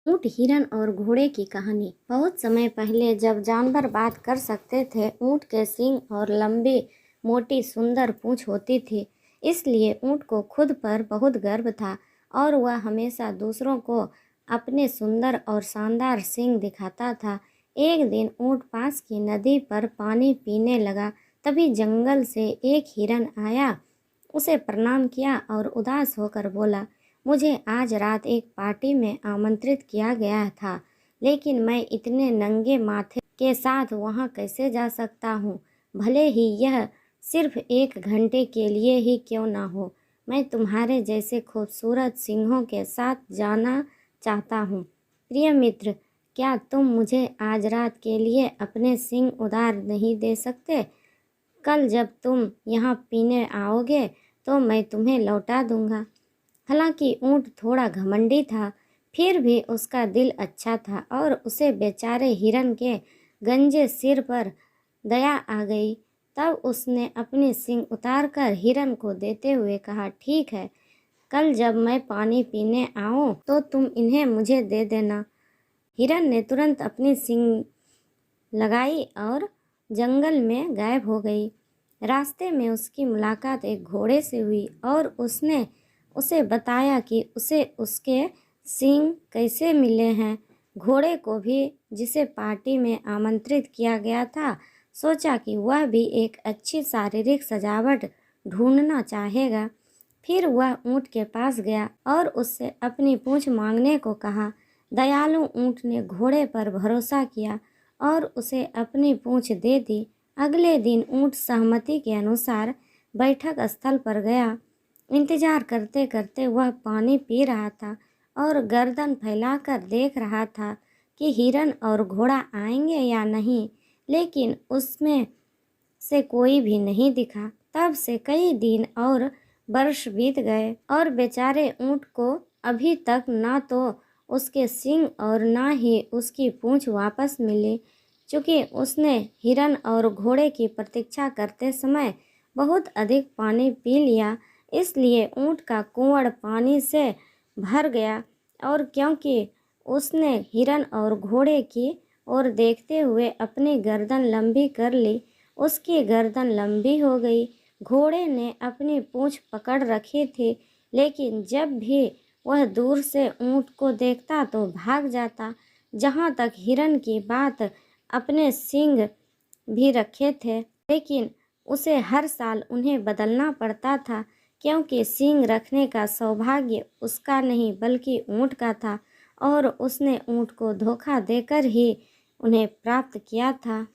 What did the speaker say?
ऊँट, हिरन और घोड़े की कहानी। बहुत समय पहले जब जानवर बात कर सकते थे, ऊँट के सींग और लंबी मोटी सुंदर पूंछ होती थी। इसलिए ऊँट को खुद पर बहुत गर्व था और वह हमेशा दूसरों को अपने सुंदर और शानदार सींग दिखाता था। एक दिन ऊँट पास की नदी पर पानी पीने लगा। तभी जंगल से एक हिरन आया, उसे प्रणाम किया और उदास होकर बोला, मुझे आज रात एक पार्टी में आमंत्रित किया गया था, लेकिन मैं इतने नंगे माथे के साथ वहां कैसे जा सकता हूँ? भले ही यह सिर्फ 1 घंटे के लिए ही क्यों ना हो, मैं तुम्हारे जैसे खूबसूरत सिंहों के साथ जाना चाहता हूँ। प्रिय मित्र, क्या तुम मुझे आज रात के लिए अपने सिंह उधार नहीं दे सकते? कल जब तुम यहाँ पीने आओगे तो मैं तुम्हें लौटा दूंगा। हालांकि ऊँट थोड़ा घमंडी था, फिर भी उसका दिल अच्छा था और उसे बेचारे हिरन के गंजे सिर पर दया आ गई। तब उसने अपनी सींग उतारकर हिरन को देते हुए कहा, ठीक है, कल जब मैं पानी पीने आऊँ तो तुम इन्हें मुझे दे देना। हिरन ने तुरंत अपनी सींग लगाई और जंगल में गायब हो गई। रास्ते में उसकी मुलाकात एक घोड़े से हुई और उसने उसे बताया कि उसे उसके सींग कैसे मिले हैं। घोड़े को भी, जिसे पार्टी में आमंत्रित किया गया था, सोचा कि वह भी एक अच्छी शारीरिक सजावट ढूंढना चाहेगा। फिर वह ऊँट के पास गया और उससे अपनी पूंछ मांगने को कहा। दयालु ऊँट ने घोड़े पर भरोसा किया और उसे अपनी पूंछ दे दी। अगले दिन ऊँट सहमति के अनुसार बैठक स्थल पर गया। इंतजार करते करते वह पानी पी रहा था और गर्दन फैलाकर देख रहा था कि हिरन और घोड़ा आएंगे या नहीं, लेकिन उसमें से कोई भी नहीं दिखा। तब से कई दिन और वर्ष बीत गए और बेचारे ऊँट को अभी तक ना तो उसके सींग और ना ही उसकी पूंछ वापस मिली। चूँकि उसने हिरन और घोड़े की प्रतीक्षा करते समय बहुत अधिक पानी पी लिया, इसलिए ऊँट का कुंवड़ पानी से भर गया और क्योंकि उसने हिरन और घोड़े की ओर देखते हुए अपनी गर्दन लंबी कर ली, उसकी गर्दन लंबी हो गई। घोड़े ने अपनी पूंछ पकड़ रखी थी, लेकिन जब भी वह दूर से ऊँट को देखता तो भाग जाता। जहाँ तक हिरन की बात, अपने सींग भी रखे थे, लेकिन उसे हर साल उन्हें बदलना पड़ता था, क्योंकि सींग रखने का सौभाग्य उसका नहीं बल्कि ऊँट का था और उसने ऊँट को धोखा देकर ही उन्हें प्राप्त किया था।